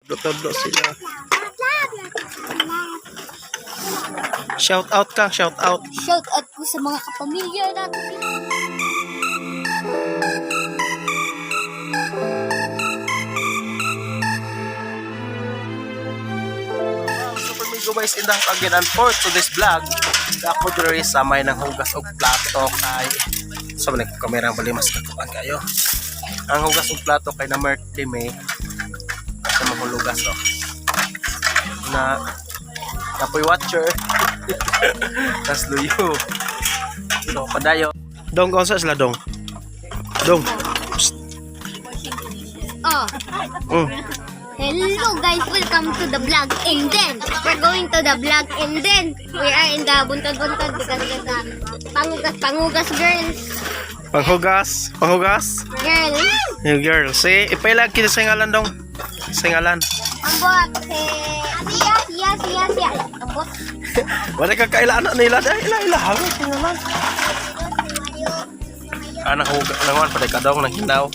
Todo sila. Shout out ka, shout out. Shout out po sa mga kapamilya natin. Super Migo guys, indang again and for today's vlog. Ako diri sa may nang hugas og plato kay sa man kamera bali mas katuan kayo. Ang hugas og plato kay na Merty May sa mahulugas oh. Na kapoy watcher. Tas luyo. Ito padayo. Dong ko sa sila dong. Dong. Oh. Hello guys, welcome to the vlog and then we're going to the vlog and then we are in the buntag-buntag because the pangugas girls. Panghugas. Girls. Yung girl, si ipailag kita sa ngalan dong. Sa ngalan. Ambot siya. Ambot. Wala ka kailan nila dahil ila hangit naman. Anak hugas nanguan pada kadong nang hinaw.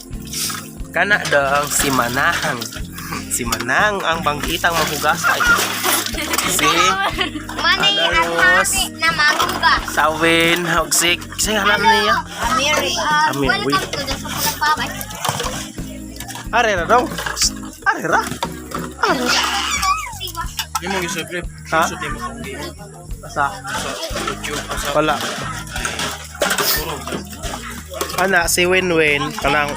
Kana dong si Manang ang bangkitang maghugasay. Si Mani at Mami na maghugas. Sawin, Hogsik. Kasi ngalan niya. Amiri. Amiri. Welcome to the Supulang Papay. Arera dong. Arera. Hindi mo gisaglit. Ha? Hindi mo Sa YouTube. wala. Ana si Winwin kanang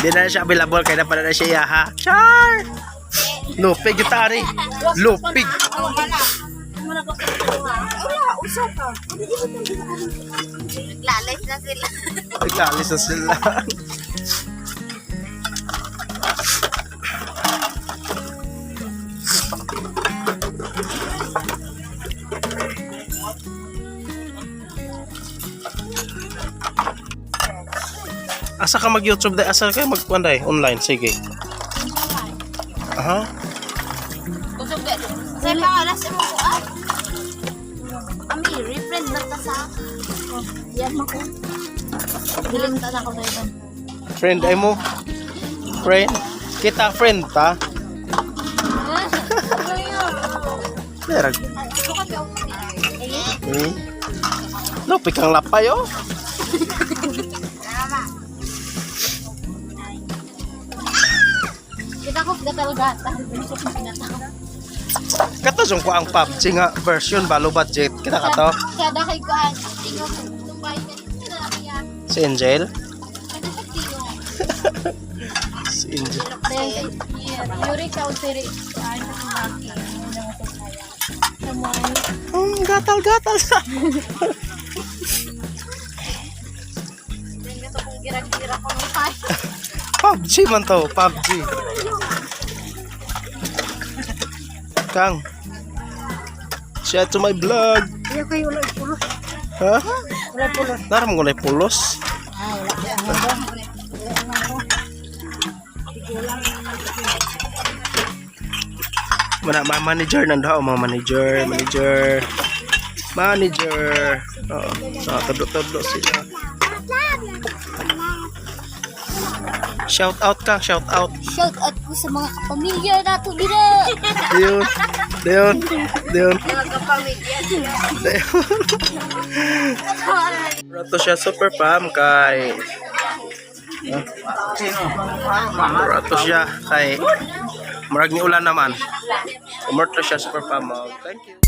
di na siya available kaya na na siya ha. Char. Lupig gitari. Lupig. Naglalis na sila. Naglalis na sila. Asa ka mag-YouTube dahil? Asa ka mag-panday? Online? Sige. Aha. Kusog din. Sa pangalas mo ko ah. Ami, refriend na ta sa ako. Yan mo ko. Dilim ta na ko sa ito. Friend, ay mo? Friend? Kita friend ta? Lerag. Lupig kang lapay oh. Kita ko gatal-gatal. Kato jung ko ang PUBG nga version balo budget. Kita kato. Kaya dahil ko ang tingo tumbay na niya. Si Angel. Kada sa tingo. Si Angel. Yuri ka usiri. Ay, laki. Gatal-gatal sa. Ito kung gira-gira ko ng fire. PUBG man to, PUBG. Kang. Share to my vlog. Iya kayo wala pulos. Ha? Wala pulos. Naram ko na pulos. Ah, wala. Mana manager nandaw mga manager. Oh, sa todo sila. Shout out ka, shout out. Shout out po sa mga kapamilya natin dito. Deon. Mga kapamilya. Rato siya super fam kay Rato siya kay marag ni ulan naman. Umorto siya super fam. Thank you.